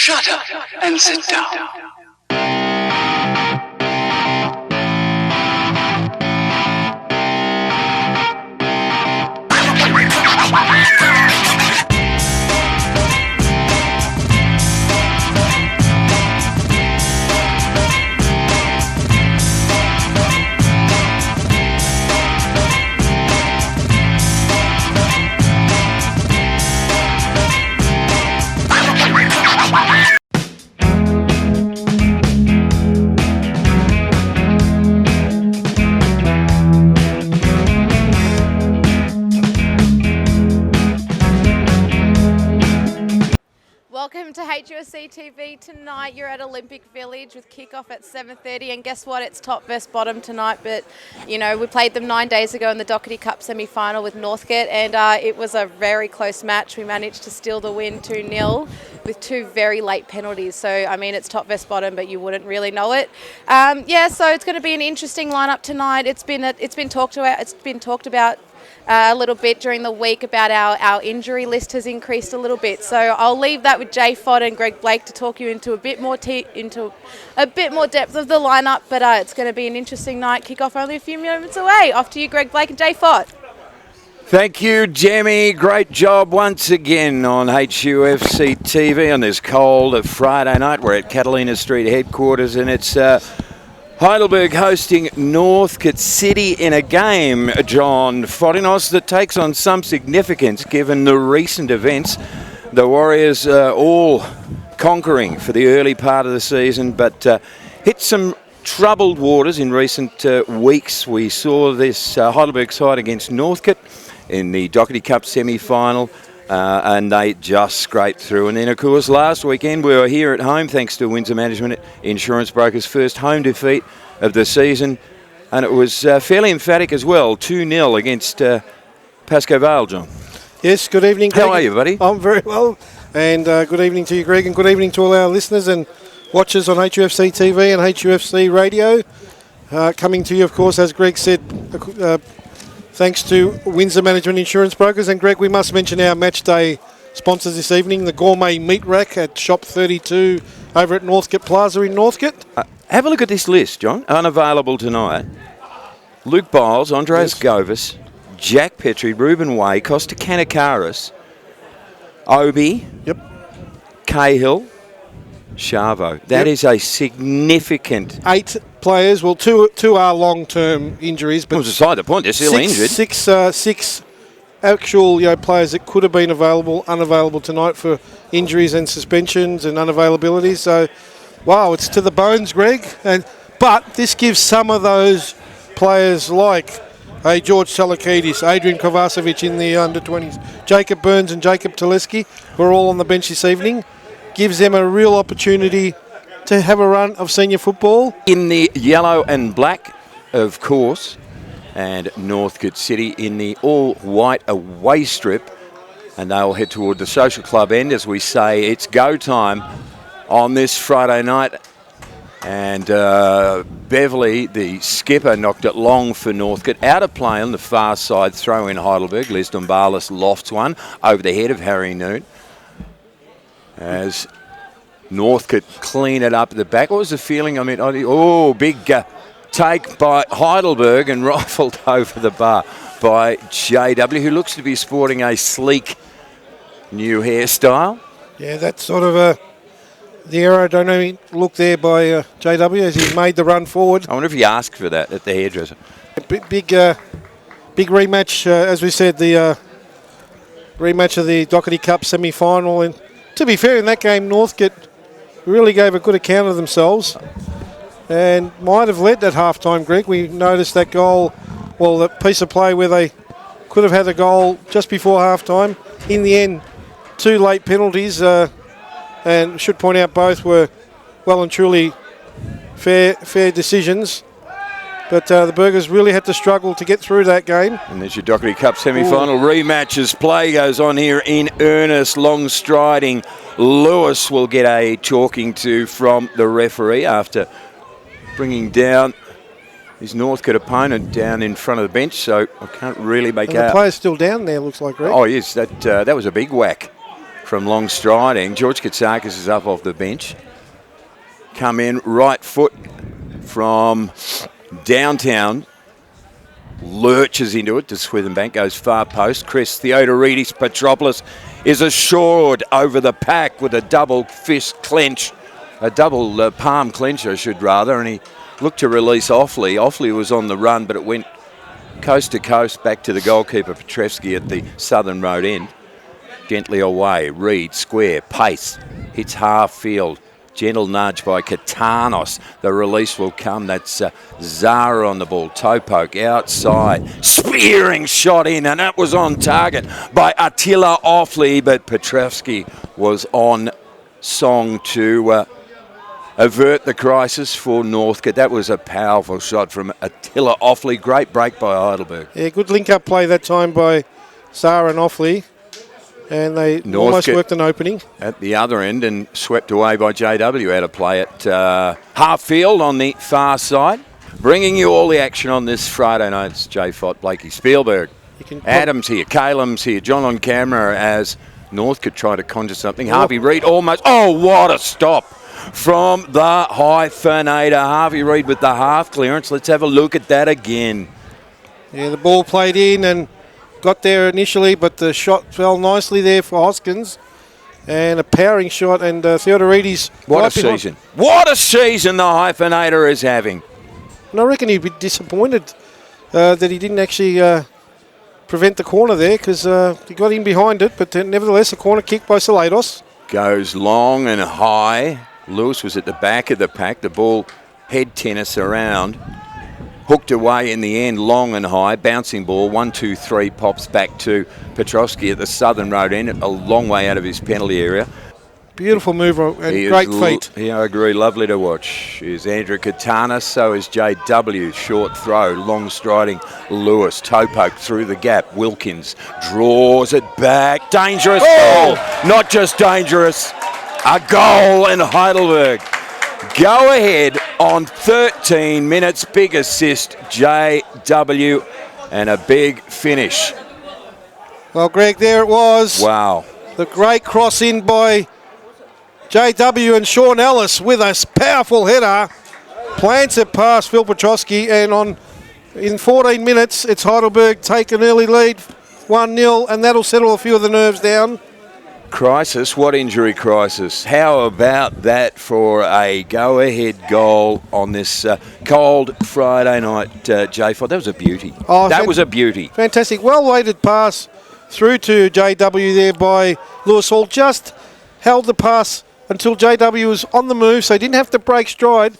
Shut up and sit down. Welcome to HUSC TV tonight. You're at Olympic Village with kickoff at 7:30, and guess what? It's top versus bottom tonight. But you know, we played them 9 days ago in the Doherty Cup semi-final with Northcote, and it was a very close match. We managed to steal the win 2-0 with two very late penalties. So I mean, it's top versus bottom, but you wouldn't really know it. So it's going to be an interesting lineup tonight. It's been talked about a little bit during the week about our injury list has increased a little bit. So I'll leave that with Jay Fott and Greg Blake to talk you into a bit more depth of the lineup. But it's going to be an interesting night. Kick-off only a few moments away. Off to you, Greg Blake and Jay Fott. Thank you, Jemmy. Great job once again on HUFC TV on this cold Friday night. We're at Catalina Street headquarters, and it's Heidelberg hosting Northcote City in a game, John Fotinos, that takes on some significance given the recent events. The Warriors all conquering for the early part of the season, but hit some troubled waters in recent weeks. We saw this Heidelberg side against Northcote in the Doherty Cup semi-final, and they just scraped through. And then, of course, last weekend we were here at home thanks to Windsor Management Insurance Brokers' first home defeat of the season, and it was fairly emphatic as well, 2-0 against Pascoe Vale, John. Yes, good evening, Greg. How are you, buddy? I'm very well, and good evening to you, Greg, and good evening to all our listeners and watchers on HUFC TV and HUFC Radio. Coming to you, of course, as Greg said, thanks to Windsor Management Insurance Brokers. And Greg, we must mention our match day sponsors this evening, the Gourmet Meat Rack at Shop 32 over at Northcote Plaza in Northcote. Have a look at this list, John. Unavailable tonight. Luke Biles, Andreas Govis, Jack Petrie, Ruben Way, Costa Kanakaris, Obi, Cahill, Chavo. That is a significant... 8 players. Well, two are long-term injuries, but beside the point, they're still injured. Six actual players that could have been unavailable tonight for injuries and suspensions and unavailabilities. So, wow, it's to the bones, Greg. But this gives some of those players like George Salakidis, Adrian Kovacevic in the under-20s, Jacob Burns and Jacob Teleski, who are all on the bench this evening, gives them a real opportunity to have a run of senior football. In the yellow and black, of course, and Northcote City in the all-white away strip, and they'll head toward the social club end as we say it's go time on this Friday night. And Beverley, the skipper, knocked it long for Northcote. Out of play on the far side, throw in Heidelberg. Les Dombalis lofts one over the head of Harry Noon as Northcote clean it up at the back. What was the feeling? I mean, big take by Heidelberg and rifled over the bar by JW, who looks to be sporting a sleek new hairstyle. Yeah, that's sort of the aerodynamic look there by JW as he made the run forward. I wonder if he asked for that at the hairdresser. Big rematch, as we said, the rematch of the Doherty Cup semi-final. And to be fair, in that game, Northcote really gave a good account of themselves and might have led at half-time, Greg. We noticed that goal, the piece of play where they could have had a goal just before half-time. In the end, 2 late penalties, and should point out both were well and truly fair decisions. But the Burgers really had to struggle to get through that game. And there's your Doherty Cup semi-final rematch as play goes on here in earnest. Long striding Lewis will get a talking to from the referee after bringing down his Northcote opponent down in front of the bench. So I can't really make out. The player's still down there, looks like, Greg. Oh, yes, that was a big whack from long striding. George Katsakis is up off the bench. Come in, right foot from downtown. Lurches into it to Swithenbank, goes far post. Chris Theodoridis Petropoulos is assured over the pack with a double fist clench. A double palm clench, I should rather, and he looked to release Offley. Offley was on the run, but it went coast to coast back to the goalkeeper Petrevsky at the southern road end. Gently away, Reed, square, pace, hits half field. Gentle nudge by Katanos. The release will come. That's Zara on the ball. Toe poke outside. Spearing shot in, and that was on target by Attila Offley, but Petrevsky was on song to avert the crisis for Northcote. That was a powerful shot from Attila Offley. Great break by Heidelberg. Yeah, good link-up play that time by Zara and Offley. And they almost worked an opening. At the other end and swept away by JW out of play at half field on the far side. Bringing you all the action on this Friday night. It's Jay Fott, Blakey Spielberg. Adams here, Calem's here, John on camera as Northcote try to conjure something. Harvey Reid almost. Oh, what a stop from the hyphenator. Harvey Reid with the half clearance. Let's have a look at that again. Yeah, the ball played in and got there initially, but the shot fell nicely there for Hoskins. And a powering shot, and Theodoridis. What a season. What a season the hyphenator is having. And I reckon he'd be disappointed that he didn't actually prevent the corner there, because he got in behind it, but nevertheless a corner kick by Salados. Goes long and high. Lewis was at the back of the pack. The ball head tennis around. Hooked away in the end, long and high. Bouncing ball, 1-2-3, pops back to Petrovsky at the southern road end, a long way out of his penalty area. Beautiful move and great feet. Yeah, I agree. Lovely to watch. Here's Andrew Katana, so is JW. Short throw, long striding Lewis. Toe poke through the gap. Wilkins draws it back. Dangerous goal. Not just dangerous, a goal in Heidelberg. Go ahead on 13 minutes. Big assist, JW, and a big finish. Well, Greg, there it was. Wow. The great cross in by JW, and Sean Ellis with a powerful header plants it past Phil Petrosky, and in 14 minutes it's Heidelberg take an early lead 1-0, and that'll settle a few of the nerves down. Crisis? What injury crisis? How about that for a go-ahead goal on this cold Friday night, J4? That was a beauty. That was a beauty. Fantastic. Well-weighted pass through to JW there by Lewis Hall. Just held the pass until JW was on the move, so he didn't have to break stride.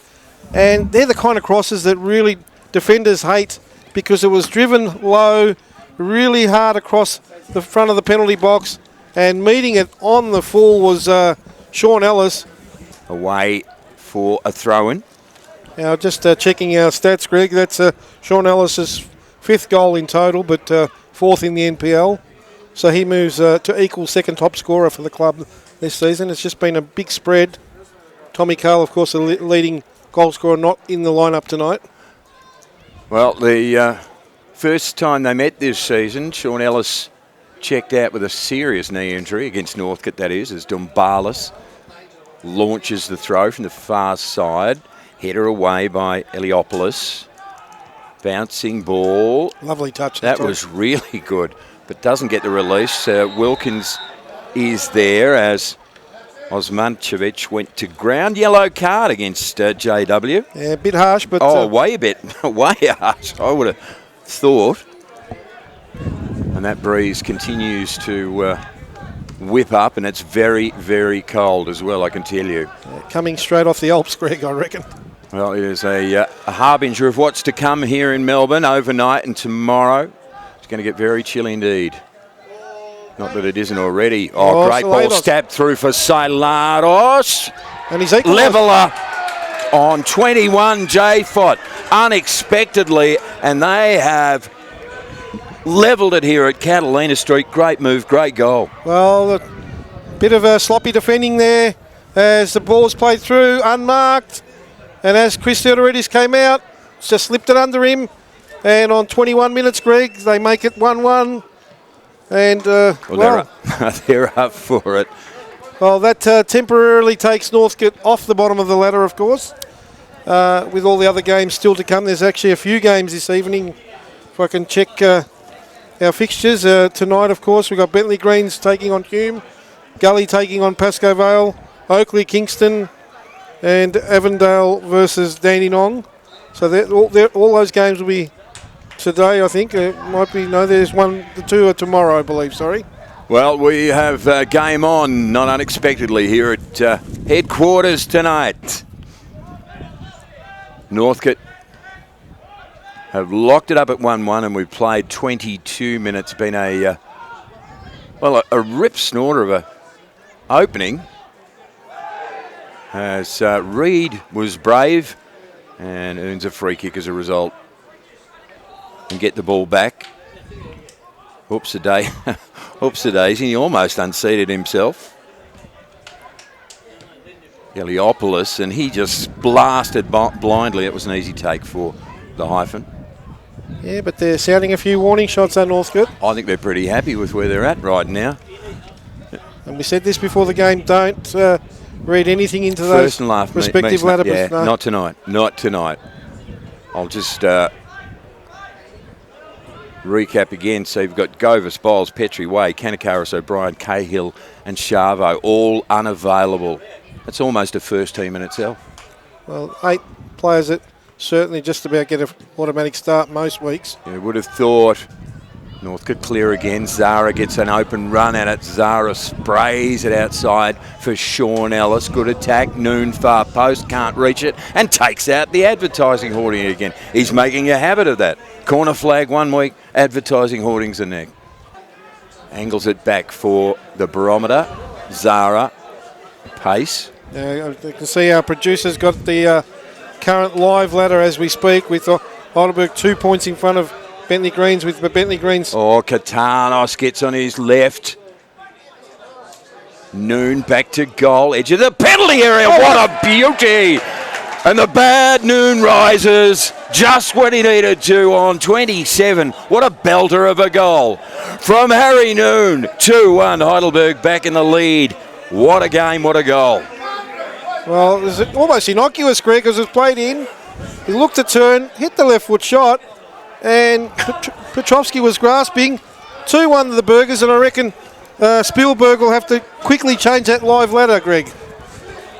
And they're the kind of crosses that really defenders hate, because it was driven low, really hard across the front of the penalty box. And meeting it on the full was Sean Ellis. Away for a throw-in. Now, just checking our stats, Greg, that's Sean Ellis's 5th goal in total, but 4th in the NPL. So he moves to equal second top scorer for the club this season. It's just been a big spread. Tommy Cale, of course, the leading goal scorer, not in the lineup tonight. Well, the first time they met this season, Sean Ellis checked out with a serious knee injury against Northcote, that is, as Dumbalis launches the throw from the far side. Header away by Eliopoulos. Bouncing ball. Lovely touch. That was really good, but doesn't get the release. Wilkins is there as Osmancevic went to ground. Yellow card against JW. Yeah, a bit harsh, but... way harsh, I would have thought. And that breeze continues to whip up, and it's very, very cold as well, I can tell you. Coming straight off the Alps, Greg, I reckon. Well, it is a harbinger of what's to come here in Melbourne overnight and tomorrow. It's going to get very chilly indeed. Not that it isn't already. Oh, great ball stabbed through for Silados. And he's leveller on 21, J Fott, unexpectedly, and they have levelled it here at Catalina Street. Great move, great goal. Well, a bit of a sloppy defending there as the ball's played through, unmarked. And as Chris Theodoridis came out, just slipped it under him. And on 21 minutes, Greg, they make it 1-1. And, they're up for it. Well, that temporarily takes Northcote off the bottom of the ladder, of course. With all the other games still to come. There's actually a few games this evening. If I can check our fixtures. Tonight, of course, we've got Bentley Greens taking on Hume, Gully taking on Pascoe Vale, Oakley, Kingston, and Avondale versus Dandenong. So all those games will be today, I think. Might be, no, there's the two are tomorrow, I believe, sorry. Well, we have game on, not unexpectedly, here at headquarters tonight. Northcote have locked it up at 1-1, and we've played 22 minutes. Been a rip snorter of a opening. As Reid was brave and earns a free kick as a result. And get the ball back. Oops a daisy. He almost unseated himself. Eliopoulos, and he just blasted blindly. It was an easy take for the Hyphen. Yeah, but they're sounding a few warning shots on Northcote. I think they're pretty happy with where they're at right now. And we said this before the game, don't read anything into First those and last respective ladder. Yeah, no. not tonight. I'll just recap again. So you've got Govis, Bowles, Petrie, Way, Kanakaris, O'Brien, Cahill and Chavo all unavailable. That's almost a first team in itself. Well, 8 players that certainly just about get an automatic start most weeks. You would have thought Northcote clear again. Zara gets an open run at it. Zara sprays it outside for Sean Ellis. Good attack. Noon far post. Can't reach it. And takes out the advertising hoarding again. He's making a habit of that. Corner flag 1 week. Advertising hoardings the next. Angles it back for the barometer. Zara. Pace. You can see our producer's got the current live ladder as we speak, with Heidelberg 2 points in front of Bentley Greens, with Bentley Greens. Oh, Katanos gets on his left. Noon back to goal. Edge of the penalty area. Oh, what a beauty. And the bad Noon rises just when he needed to on 27. What a belter of a goal. From Harry Noon. 2-1. Heidelberg back in the lead. What a game, what a goal. Well, it was almost innocuous, Greg, because it was played in. He looked to turn, hit the left foot shot, and Petrovsky was grasping. 2-1 to the Burgers, and I reckon Spielberg will have to quickly change that live ladder, Greg.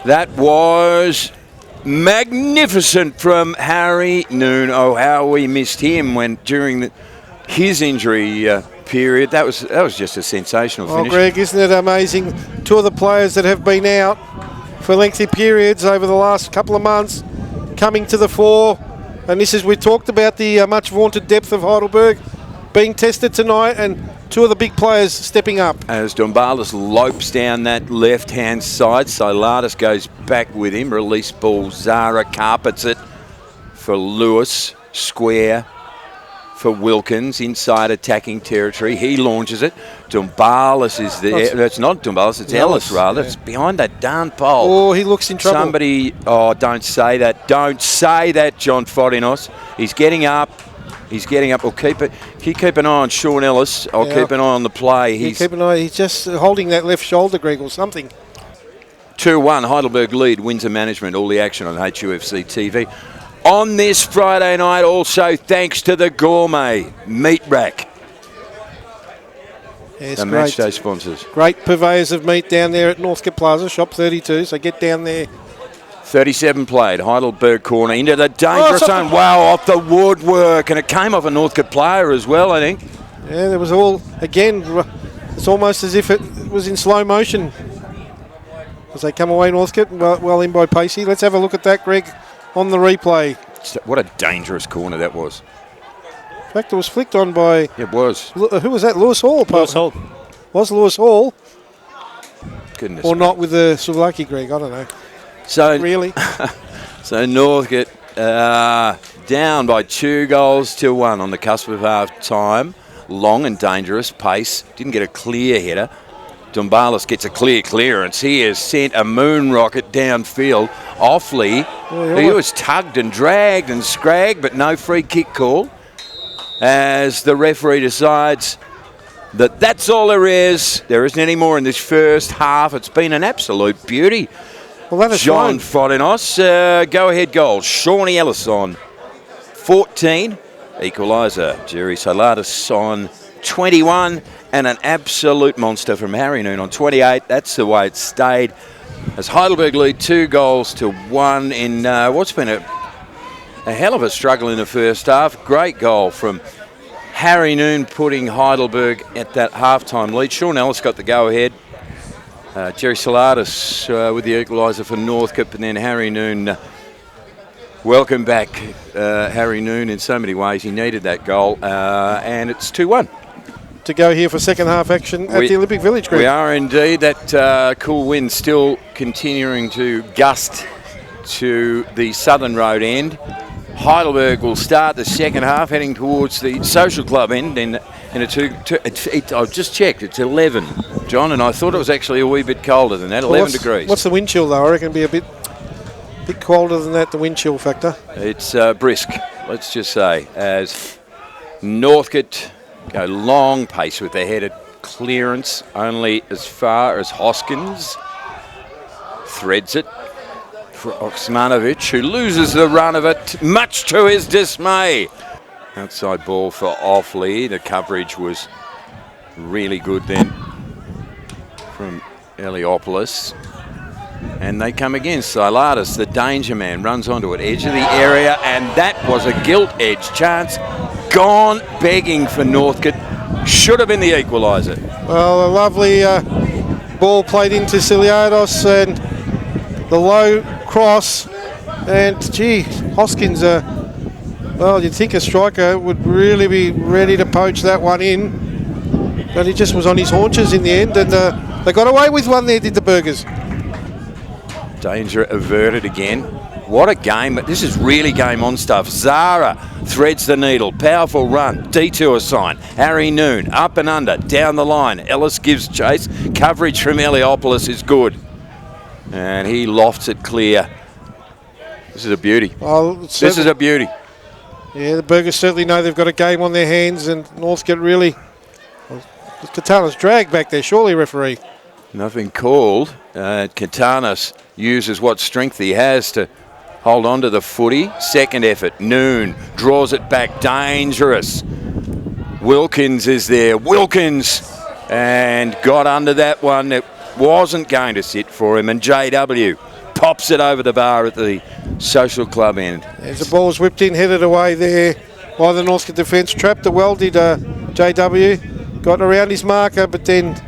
That was magnificent from Harry Noon. Oh, how we missed him during his injury period. That was just a sensational finish. Oh, Greg, isn't it amazing? 2 of the players that have been out for lengthy periods over the last couple of months coming to the fore. And we talked about the much vaunted depth of Heidelberg being tested tonight, and 2 of the big players stepping up. As Dombalis lopes down that left-hand side, Silatis goes back with him. Release ball, Zara carpets it for Lewis. Square for Wilkins, inside attacking territory. He launches it. Dombalis is there. It's not Dombalis, it's Ellis rather. Yeah. It's behind that darn pole. Oh, he looks in trouble. Don't say that. Don't say that, John Fodinos. He's getting up. We'll keep an eye on Sean Ellis. I'll keep an eye on the play. Keep an eye. He's just holding that left shoulder, Greg, or something. 2-1, Heidelberg lead, Windsor Management. All the action on HUFC TV. On this Friday night, also thanks to the Gourmet Meat Rack. Yes, the matchday sponsors. Great purveyors of meat down there at Northcote Plaza, shop 32, so get down there. 37 played, Heidelberg corner into the dangerous zone. Wow, off the woodwork, and it came off a Northcote player as well, I think. Yeah, there was it's almost as if it was in slow motion as they come away Northcote, well in by Pacey. Let's have a look at that, Greg, on the replay. What a dangerous corner that was. In fact, it was flicked on by... It was. Who was that? Lewis Hall? Lewis Hall. Was Lewis Hall? Goodness. Or not with the Souvlaki, Greg, I don't know. So really? So Northcote down by 2-1 on the cusp of half time. Long and dangerous pace. Didn't get a clear header. Dombalis gets a clear clearance. He has sent a moon rocket downfield. Offley, he was tugged and dragged and scragged, but no free kick call. As the referee decides That's all there is. There isn't any more in this first half. It's been an absolute beauty. Well, that is John Frodenos, go-ahead goal. Shawnee Ellis on 14. Equaliser, Jerry Salatis on 21. And an absolute monster from Harry Noon on 28. That's the way it stayed. As Heidelberg lead 2-1 in what's been a hell of a struggle in the first half. Great goal from Harry Noon, putting Heidelberg at that half-time lead. Sean Ellis got the go-ahead. Jerry Salatis with the equaliser for Northcote, and then Harry Noon. Welcome back, Harry Noon, in so many ways. He needed that goal, and it's 2-1. To go here for second half action at the Olympic Village, Greg. We are indeed. That cool wind still continuing to gust to the Southern Road end. Heidelberg will start the second half heading towards the Social Club end in a I've just checked, it's 11, John, and I thought it was actually a wee bit colder than that, 11 degrees. What's the wind chill though? I reckon it'll be a bit colder than that, the wind chill factor. It's brisk, let's just say, as Northcote go long pace with their headed clearance, only as far as Hoskins threads it for Oksmanovic, who loses the run of it, much to his dismay. Outside ball for Offley. The coverage was really good then from Eliopoulos. And they come again. Silatis, the danger man, runs onto it, edge of the area, and that was a gilt edge chance. Gone begging for Northcote. Should have been the equaliser. Well, a lovely ball played into Siliados and the low cross. And, gee, Hoskins, well, you'd think a striker would really be ready to poach that one in. But he just was on his haunches in the end, and they got away with one there, did the Burgers. Danger averted again. What a game. This is really game on stuff. Zara threads the needle. Powerful run. Detour sign. Harry Noon up and under. Down the line. Ellis gives chase. Coverage from Eliopoulos is good. And he lofts it clear. This is a beauty. Well, this is a beauty. Yeah, the Burgers certainly know they've got a game on their hands, and Northcote really... Well, Katanas dragged back there, surely, referee. Nothing called. Katanas uses what strength he has to hold on to the footy. Second effort. Noon draws it back. Dangerous. Wilkins is there. Wilkins. And got under that one. It wasn't going to sit for him. And JW pops it over the bar at the Social Club end. As the ball was whipped in, headed away there by the Northcote defence. Trapped it well, did JW. Got around his marker, but then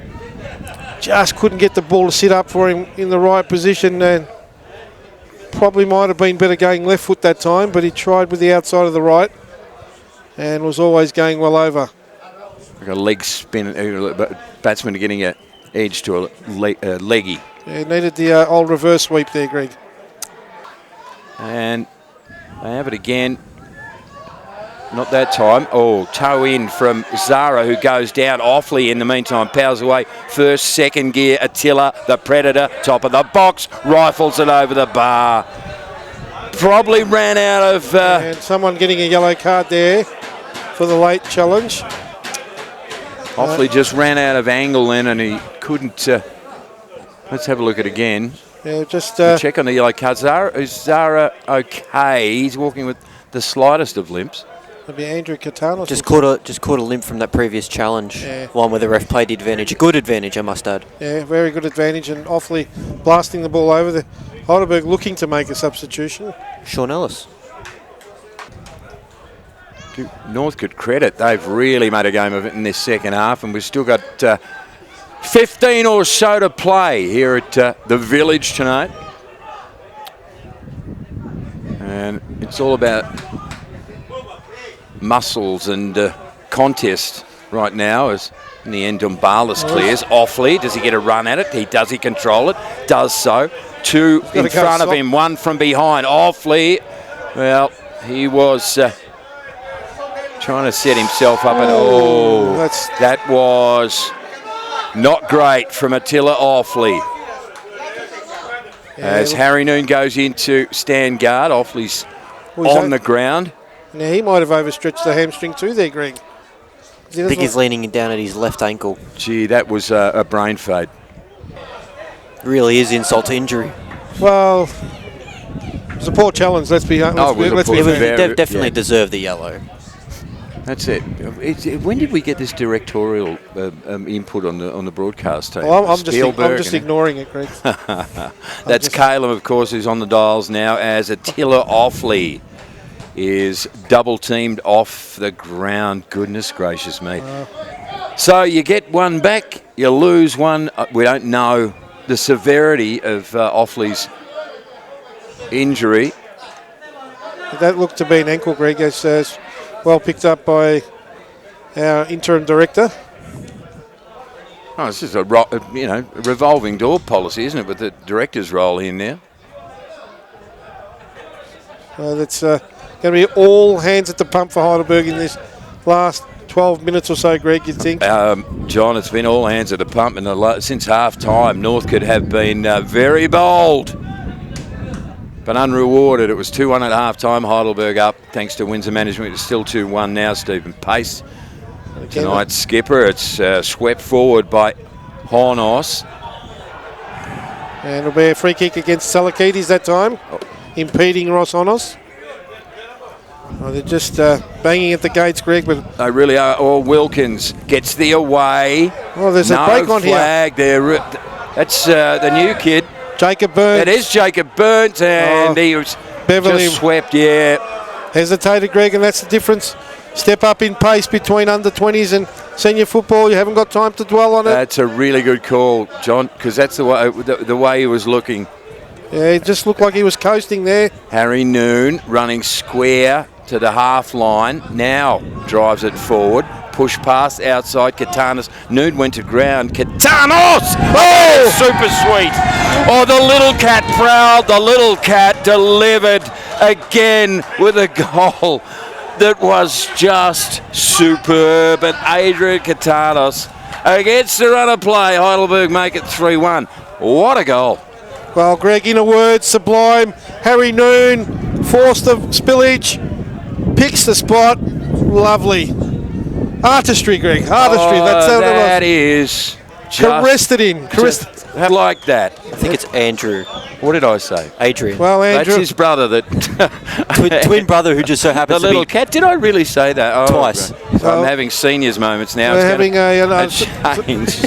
just couldn't get the ball to sit up for him in the right position, and probably might have been better going left foot that time, but he tried with the outside of the right and was always going well over. Like a leg spin, batsman getting an edge to a leggy. Yeah, needed the old reverse sweep there, Greg. And they have it again. Not that time. Oh, toe in from Zara, who goes down. Offley in the meantime powers away. First, second gear. Attila, the Predator, top of the box, rifles it over the bar. Probably ran out of... and someone getting a yellow card there for the late challenge. Offley just ran out of angle then, and he couldn't... let's have a look at it again. Yeah, just... check on the yellow card. Is Zara okay? He's walking with the slightest of limps. Maybe Andrew Katanos. Just caught a limp from that previous challenge. Yeah. One where the ref played the advantage. A good advantage, I must add. Yeah, very good advantage, and Offley blasting the ball over. The Heidelberg looking to make a substitution. Sean Ellis. Give Northcote credit. They've really made a game of it in this second half, and we've still got 15 or so to play here at the Village tonight. And it's all about muscles and contest right now, as in the end Dumbalis clears. Offley, does he get a run at it? He does. He control it. Does so. Two in front of him, one from behind. Offley, well, he was trying to set himself up, and that was not great from Attila Offley. As Harry Noon goes into stand guard, Offley's on the ground. Now he might have overstretched the hamstring too there, Greg. I think he's leaning down at his left ankle. Gee, that was a brain fade. Really is insult to injury. Well, it's a poor challenge. Let's be honest. They definitely deserve the yellow. That's it. When did we get this directorial input on the broadcast team? Well, I'm just ignoring it, Greg. That's Caleb, of course, who's on the dials now, as Attila Offley is double teamed off the ground. Goodness gracious me. So you get one back, you lose one. We don't know the severity of Offley's injury. That looked to be an ankle, Greg, as well picked up by our interim director. Oh, this is a revolving door policy, isn't it, with the director's role in there? That's going to be all hands at the pump for Heidelberg in this last 12 minutes or so, Greg, you'd think? John, it's been all hands at the pump since half-time. Northcote have been very bold, but unrewarded. It was 2-1 at half-time. Heidelberg up, thanks to Windsor management. It's still 2-1 now. Stephen Pace, tonight's skipper. It's swept forward by Hornos. And it'll be a free kick against Salakides that time, impeding Ross Hornos. Oh, they're just banging at the gates, Greg. But they really are. Oh, Wilkins gets the away. Oh, there's a break on flag here. There. That's the new kid. Jacob Burns. It is Jacob Burns, and he was just swept, Hesitated, Greg, and that's the difference. Step up in pace between under-20s and senior football. You haven't got time to dwell on it. That's a really good call, John, because that's the way he was looking. Yeah, it just looked like he was coasting there. Harry Noon running square to the half line. Now drives it forward. Push pass outside Katanos. Noon went to ground. Katanos! Oh, super sweet. Oh, the little cat proud. The little cat delivered again with a goal that was just superb. And Adrian Katanos against the run of play. Heidelberg make it 3-1. What a goal. Well, Greg, in a word, sublime. Harry Noon forced the spillage, picks the spot. Lovely. Artistry, Greg. Artistry. That is just caressed it in. Like that. I think it's Andrew. What did I say? Adrian. Well, Andrew. That's his brother. That twin brother who just so happens the to little be cat. Did I really say that? Oh, twice. I'm having seniors moments now. We're having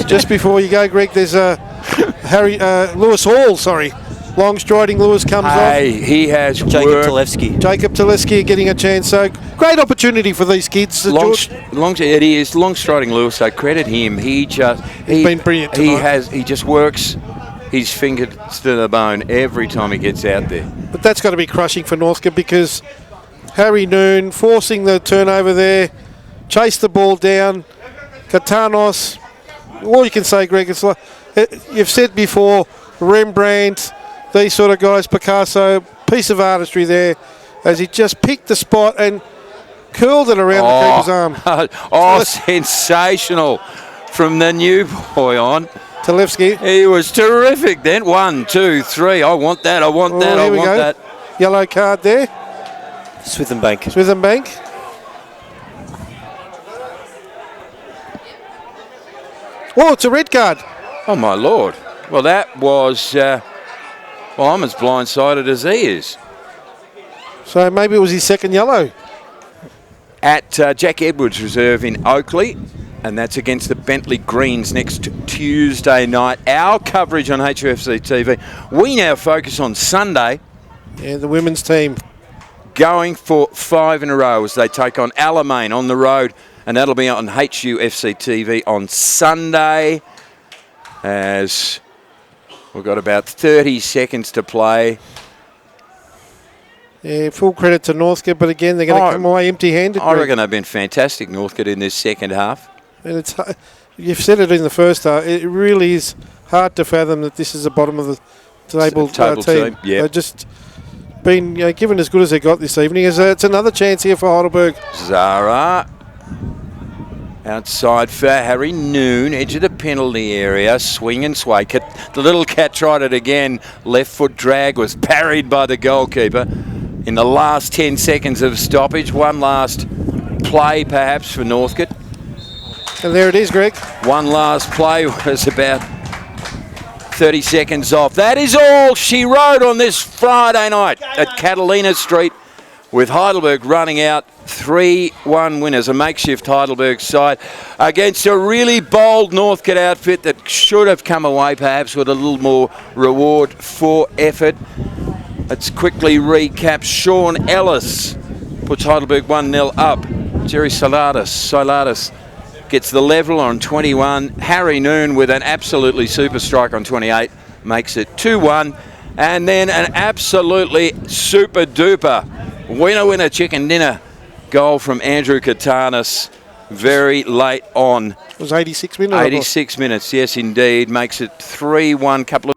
just before you go, Greg. There's Lewis Hall. Sorry, long striding Lewis comes off. He has Jacob Talevsky getting a chance. So great opportunity for these kids. It is long striding Lewis. So credit him. He's been brilliant tonight. He just works his fingers to the bone every time he gets out there. But that's got to be crushing for Northcote because Harry Noon forcing the turnover there, chased the ball down. Katanos. All you can say, Greg, it's like you've said before, Rembrandt, these sort of guys, Picasso, piece of artistry there as he just picked the spot and curled it around the keeper's arm. Sensational from the new boy on. Talevsky. He was terrific then. 1, 2, 3. I want that. I want that. Yellow card there. Swithenbank. Oh, it's a red card. Oh, my Lord. Well, that was... I'm as blindsided as he is. So maybe it was his second yellow. At Jack Edwards Reserve in Oakley, and that's against the Bentley Greens next Tuesday night. Our coverage on HUFC TV. We now focus on Sunday. Yeah, the women's team. Going for 5 in a row as they take on Alamein on the road, and that'll be on HUFC TV on Sunday. As we've got about 30 seconds to play. Yeah, full credit to Northcote, but again, they're going to come away empty-handed. I reckon they've been fantastic, Northcote, in this second half. And you've said it in the first half. It really is hard to fathom that this is the bottom of the table team. Yeah, they've just been given as good as they got this evening. It's another chance here for Heidelberg. Zara outside for Harry Noon, edge of the penalty area, swing and sway. The little cat tried it again. Left foot drag was parried by the goalkeeper. In the last 10 seconds of stoppage, one last play perhaps for Northcote. And there it is, Greg. One last play was about 30 seconds off. That is all she wrote on this Friday night at Catalina Street, with Heidelberg running out 3-1 winners. A makeshift Heidelberg side against a really bold Northcote outfit that should have come away perhaps with a little more reward for effort. Let's quickly recap. Sean Ellis puts Heidelberg 1-0 up. Jerry Silatis gets the level on 21. Harry Noon with an absolutely super strike on 28 makes it 2-1. And then an absolutely super duper winner chicken dinner goal from Andrew Katanis very late on. It was 86 minutes. 86 minutes, yes indeed. Makes it 3-1. Couple of